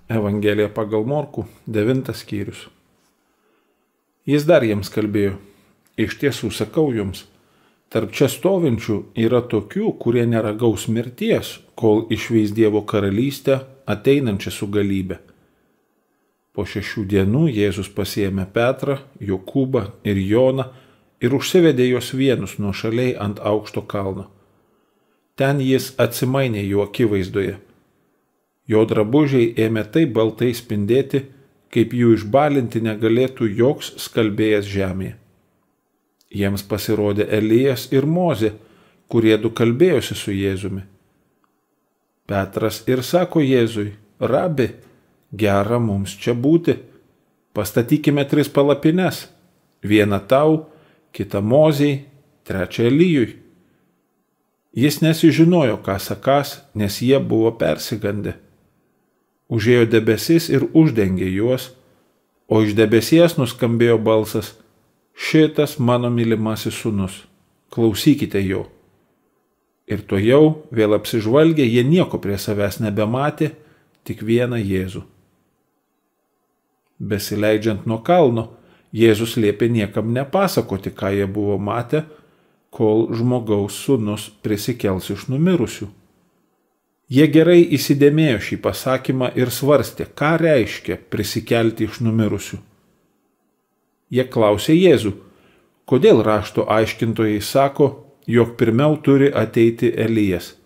Evangelija pagal Morkų, 9 skyrius. Jis dar jiems kalbėjo: iš tiesų sakau jums, tarp čia stovinčių yra tokių, kurie neragaus mirties, kol išvys Dievo karalystę ateinančią su galybė. Po 6 dienų Jėzus pasiėmė Petrą, Jokūbą ir Joną ir užsivedė juos vienus nuošaliai ant aukšto kalno. Ten jis atsimainė jų akivaizdoje. Jo drabužiai ėmė taip baltai spindėti, kaip jų išbalinti negalėtų joks skalbėjas žemėje. Jiems pasirodė Elijas ir Mozė, kurie du kalbėjosi su Jėzumi. Petras ir sako Jėzui: Rabi, gera mums čia būti. Pastatykime 3 palapines, vieną tau, kitą Mozei, trečią Elijui. Jis nesižinojo, ką sakąs, nes jie buvo persigandę. Užėjo debesis ir uždengė juos, o iš debesies nuskambėjo balsas: šitas mano mylimasis sūnus, klausykite jo. Ir tuojau vėl apsižvalgę, jie nieko prie savęs nebematė, tik vieną Jėzų. Besileidžiant nuo kalno, Jėzus liepė niekam nepasakoti, ką jie buvo matę, kol žmogaus sūnus prisikels iš numirusių. Jie gerai įsidėmėjo šį pasakymą ir svarstė, ką reiškia prisikelti iš numirusių. Jie klausė Jėzų, kodėl rašto aiškintojai sako, jog pirmiau turi ateiti Elijas.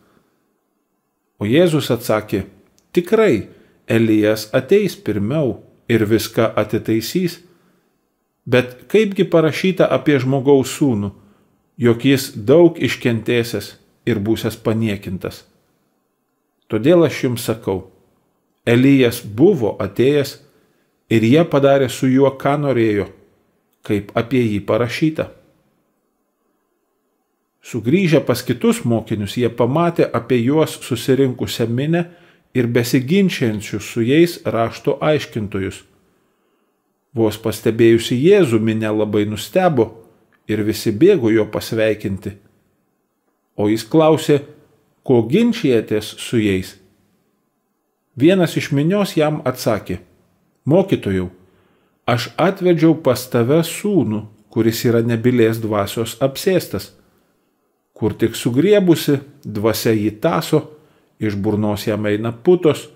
O Jėzus atsakė: tikrai, Elijas ateis pirmiau ir viską atitaisys, bet kaipgi parašyta apie žmogaus sūnų, jog jis daug iškentėsęs ir būsiąs paniekintas. Todėl aš jums sakau, Elijas buvo atėjęs ir jie padarė su juo, ką norėjo, kaip apie jį parašyta. Sugrįžę pas kitus mokinius, jie pamatė apie juos susirinkusią minią ir besiginčiančius su jais rašto aiškintojus. Vos pastebėjusi Jėzų, minia labai nustebo ir visi bėgo jo pasveikinti. O jis klausė: ko ginčijatės su jais? Vienas iš minios jam atsakė: mokytojau, aš atvedžiau pas tave sūnų, kuris yra nebylės dvasios apsėstas. Kur tik sugriebusi, dvasia jį tąso, iš burnos jam eina putos,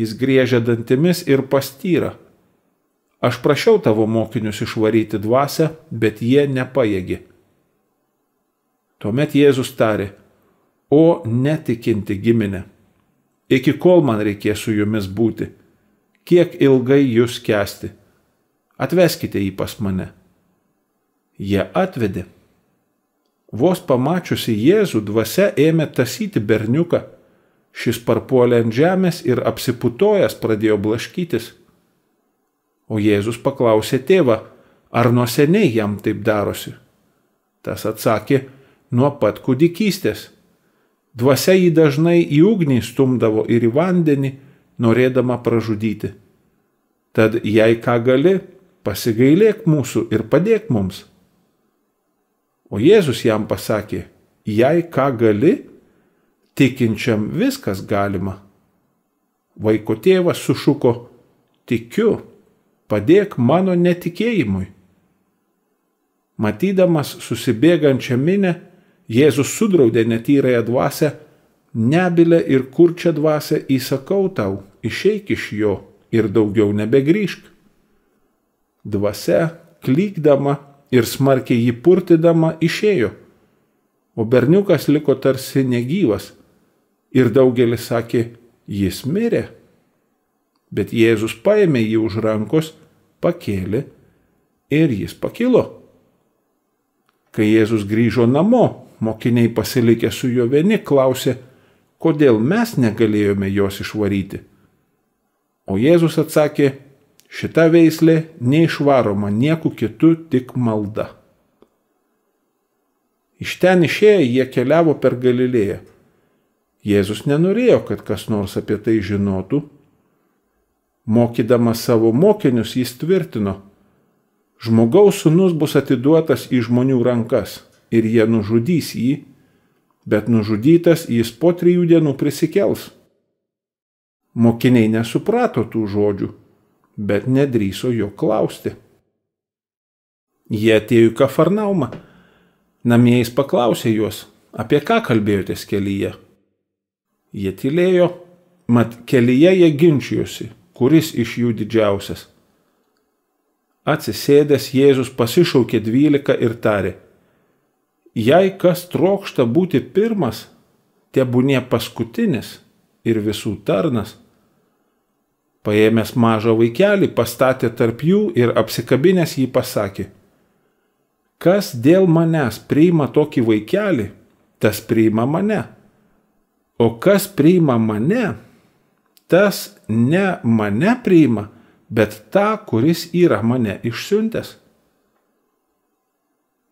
jis griežia dantimis ir pastyra. Aš prašiau tavo mokinius išvaryti dvasią, bet jie nepajėgė. Tuomet Jėzus tarė: o netikinti giminė, iki kol man reikės su jumis būti, kiek ilgai jūs kęsti, atveskite jį pas mane. Jie atvedė. Vos pamačiusi Jėzų, dvasia ėmė tąsyti berniuką, šis parpuolė ant žemės ir apsiputojęs pradėjo blaškytis. O Jėzus paklausė tėvą, ar nuo seniai jam taip darosi. Tas atsakė: nuo pat kūdikystės. Dvasia jį dažnai į ugnį stumdavo ir į vandenį, norėdama pražudyti. Tad jei ką gali, pasigailėk mūsų ir padėk mums. O Jėzus jam pasakė: jei ką gali, tikinčiam viskas galima. Vaiko tėvas sušuko: tikiu, padėk mano netikėjimui. Matydamas susibėgančią minią, Jėzus sudraudė netyrąją dvasią: nebylę ir kurčią dvasią įsakau tau, išeik iš jo ir daugiau nebegrįžk. Dvasia, klykdama ir smarkiai jį purtydama, išėjo, o berniukas liko tarsi negyvas, ir daugelis sakė: jis mirė. Bet Jėzus paėmė jį už rankos, pakėlė ir jis pakilo. Kai Jėzus grįžo namo, mokiniai pasilikę su juo vieni klausė, kodėl mes negalėjome jos išvaryti. O Jėzus atsakė: šita veislė neišvaroma nieku kitu, tik malda. Iš ten išėję jie keliavo per Galilėją. Jėzus nenorėjo, kad kas nors apie tai žinotų. Mokydamas savo mokinius, jis tvirtino: žmogaus sūnus bus atiduotas į žmonių rankas ir jie nužudys jį, bet nužudytas jis po 3 dienų prisikels. Mokiniai nesuprato tų žodžių, bet nedrįso jo klausti. Jie atėjo į Kafarnaumą. Namie jis paklausė juos, apie ką kalbėjotės kelyje. Jie tylėjo, mat kelyje jie ginčijosi, kuris iš jų didžiausias. Atsisėdęs Jėzus pasišaukė 12 ir tarė: jei kas trokšta būti pirmas, tebūnie paskutinis ir visų tarnas. Paėmęs mažą vaikelį, pastatė tarp jų ir apsikabinęs jį pasakė: kas dėl manęs priima tokį vaikelį, tas priima mane. O kas priima mane, tas ne mane priima, bet tą, kuris yra mane išsiuntęs.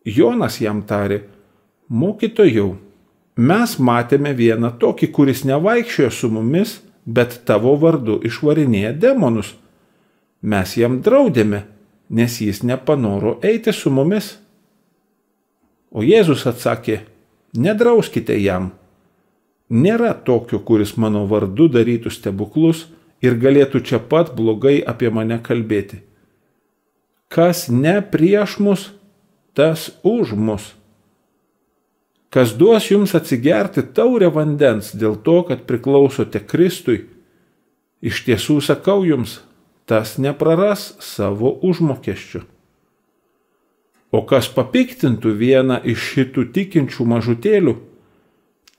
Jonas jam tarė: mokytojau, mes matėme vieną tokį, kuris nevaikščiojo su mumis, bet tavo vardu išvarinėja demonus. Mes jam draudėme, nes jis nepanoro eiti su mumis. O Jėzus atsakė: nedrauskite jam. Nėra tokio, kuris mano vardu darytų stebuklus ir galėtų čia pat blogai apie mane kalbėti. Kas ne prieš mus, tas už mus. Kas duos jums atsigerti taurę vandens dėl to, kad priklausote Kristui, iš tiesų sakau jums, tas nepraras savo užmokesčio. O kas papiktintų vieną iš šitų tikinčių mažutėlių,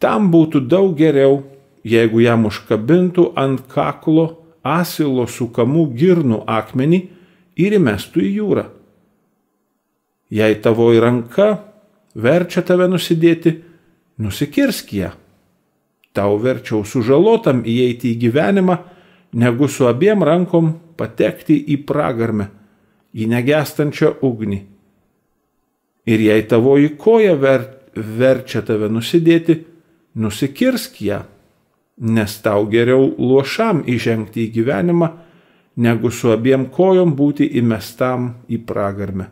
tam būtų daug geriau, jeigu jam užkabintų ant kaklo asilo sukamų girnų akmenį ir įmestų į jūrą. Jei tavoji ranka verčia tave nusidėti, nusikirsk ją. Tau verčiau sužalotam įeiti į gyvenimą, negu su abiem rankom patekti į pragarmę, į negęstančią ugnį. Ir jei tavoji koja verčia tave nusidėti, nusikirsk ją, nes tau geriau luošam įžengti į gyvenimą, negu su abiem kojom būti įmestam į pragarmę.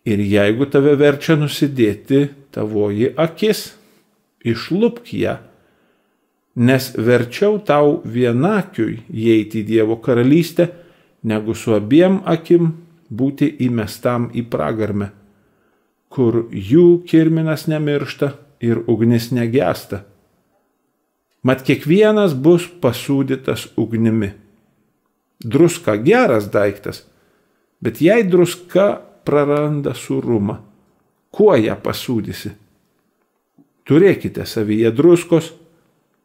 Ir jeigu tave verčia nusidėti tavoji akis, išlupk ją, nes verčiau tau vienakiui įeiti į Dievo karalystę, negu su abiem akim būti įmestam į pragarmę, kur jų kirminas nemiršta ir ugnis negęsta. Mat kiekvienas bus pasūdytas ugnimi. Druska geras daiktas, bet jei druska praranda sūrumą, kuo ją pasūdysi? Turėkite savyje druskos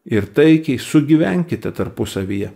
ir taikiai sugyvenkite tarpusavyje.